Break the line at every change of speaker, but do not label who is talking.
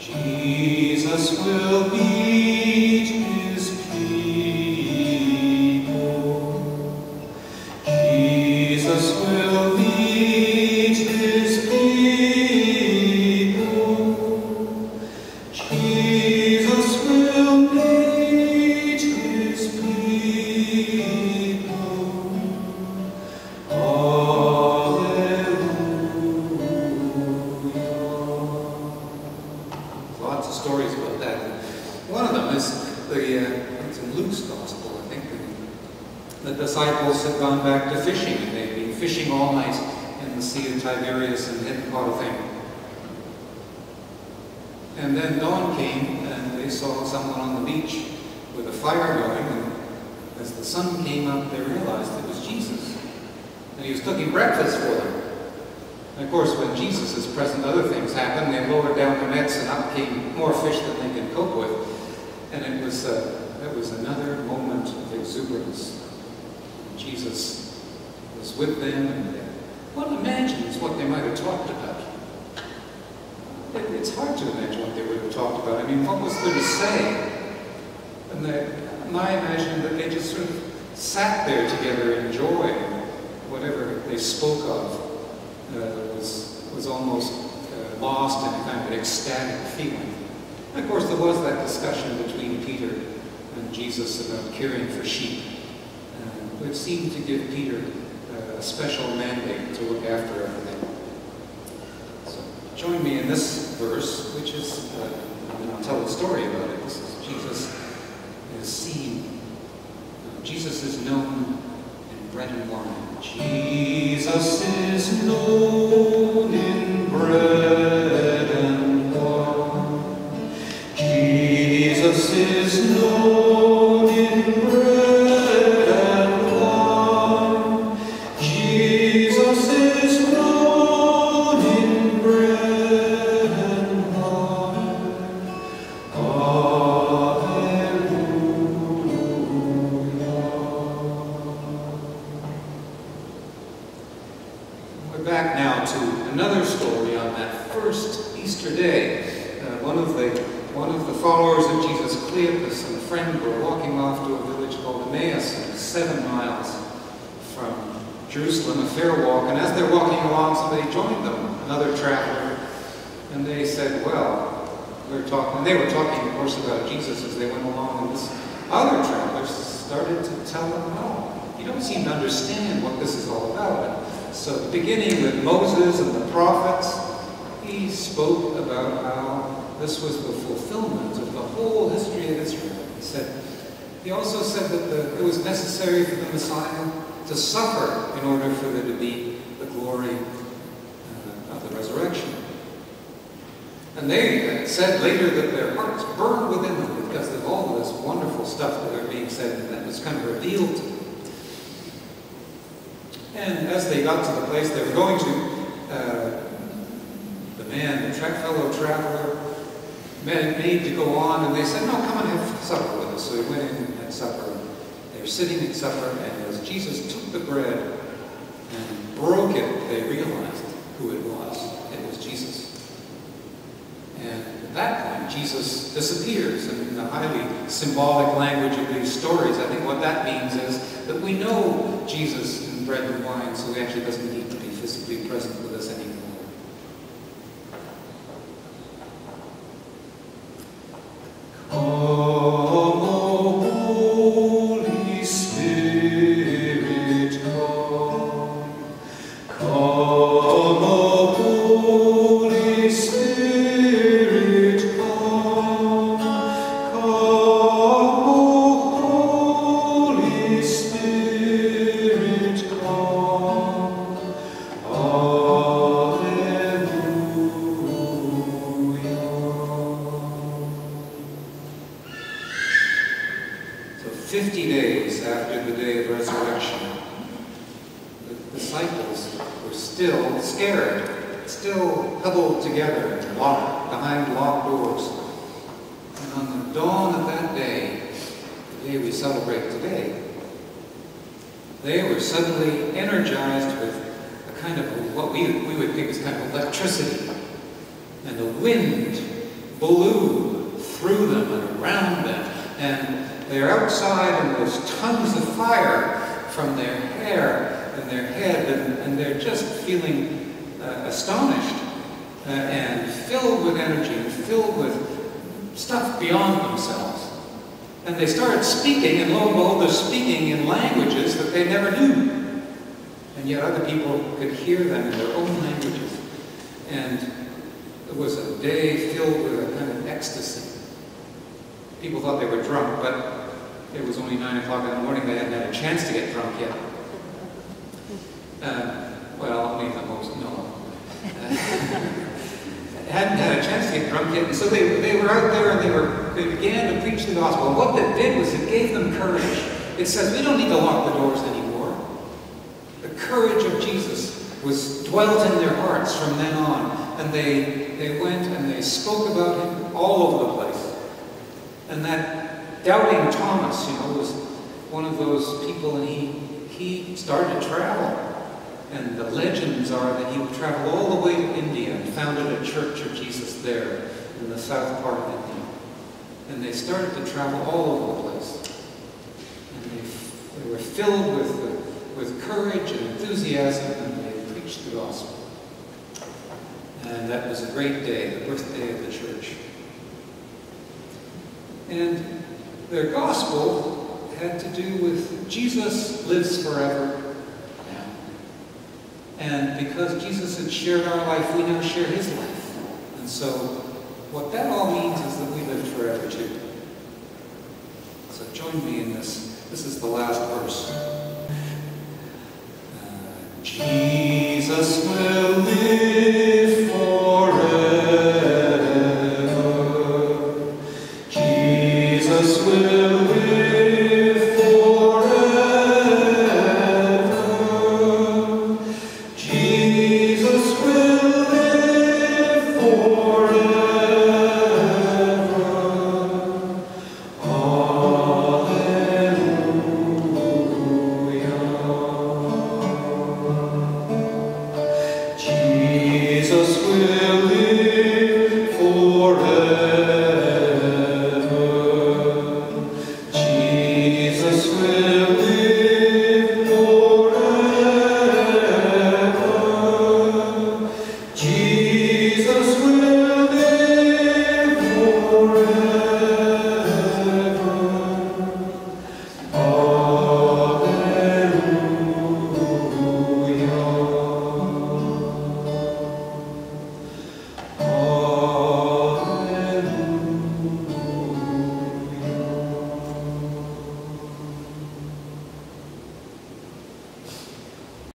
Jesus will meet his people. Jesus will meet his people. Jesus will meet his people. Lots of stories about that. One of them is it's in Luke's Gospel, I think. The disciples had gone back to fishing, and they'd been fishing all night in the Sea of Tiberias and hadn't caught a thing. And then dawn came, and they saw someone on the beach with a fire going, and as the sun came up, they realized it was Jesus. And he was cooking breakfast for them. And of course, when Jesus is present, other things happen. They lowered down their nets, and up came more fish than they could cope with. And it was another moment of exuberance. Jesus was with them, and one imagines what they might have talked about. It's hard to imagine what they would have talked about. I mean, what was there to say? And I imagine that they just sort of sat there together in joy. Whatever they spoke of was almost lost in a kind of ecstatic feeling. And of course, there was that discussion between Peter and Jesus about caring for sheep, which seemed to give Peter a special mandate to look after everything. So join me in this verse, which is, and I'll tell a story about it. This is Jesus is seen. Jesus is known in bread and wine. Jesus is known in bread and wine. Jesus is known in bread and wine. Jesus is known in bread and wine. We're back now to another story on that first Easter day. One of the followers of Jesus, Cleopas, and a friend were walking off to a village called Emmaus, 7 miles from Jerusalem, a fair walk. And as they're walking along, somebody joined them, another traveler. And they said, well, they were talking, of course, about Jesus as they went along. And this other traveler started to tell them, oh, you don't seem to understand what this is all about. So beginning with Moses and the prophets, he spoke about how this was the fulfillment of the whole history of Israel. He also said that it was necessary for the Messiah to suffer in order for there to be the glory of the resurrection. And they said later that their hearts burned within them because of all of this wonderful stuff that were being said and that was kind of revealed to them. And as they got to the place they were going to, the fellow traveler, made to go on, and they said, no, come and have supper with us. So they went in and had supper. They were sitting at supper, and as Jesus took the bread and broke it, they realized who it was. It was Jesus. And at that point, Jesus disappears. And in the highly symbolic language of these stories, I think what that means is that we know Jesus in bread and wine, so he actually doesn't need to be physically present with us anymore. Come, O Holy Spirit, come. Come, O Holy Spirit, come. Come, O Holy Spirit, come. Alleluia. So 50 days after the day of resurrection, the disciples were still scared, still huddled together and locked behind locked doors. And on the dawn of that day, the day we celebrate today, they were suddenly energized with a kind of what we would think is kind of electricity, and the wind blew through them and around them. And they're outside and there's tons of fire from their hair and their head, and they're just feeling astonished and filled with energy and filled with stuff beyond themselves. And they started speaking, and lo and behold, they're speaking in languages that they never knew. And yet other people could hear them in their own languages. And it was a day filled with a kind of ecstasy. People thought they were drunk, but it was only 9 o'clock in the morning. They hadn't had a chance to get drunk yet. Well, only the most, no. Hadn't had a chance to get drunk yet. And so they were out there and they began to preach the gospel. And what that did was it gave them courage. It says, we don't need to lock the doors anymore. The courage of Jesus was dwelt in their hearts from then on. And they went and they spoke about him all over the place. And that doubting Thomas, was one of those people, and he started to travel. And the legends are that he would travel all the way to India and founded a Church of Jesus there in the south part of India. And they started to travel all over the place. And they were filled with courage and enthusiasm, and they preached the gospel. And that was a great day, the birthday of the church. And their gospel had to do with Jesus lives forever now. And because Jesus had shared our life, we now share his life. And so what that all means is that we live forever too. So join me in this. This is the last verse. Jesus will live.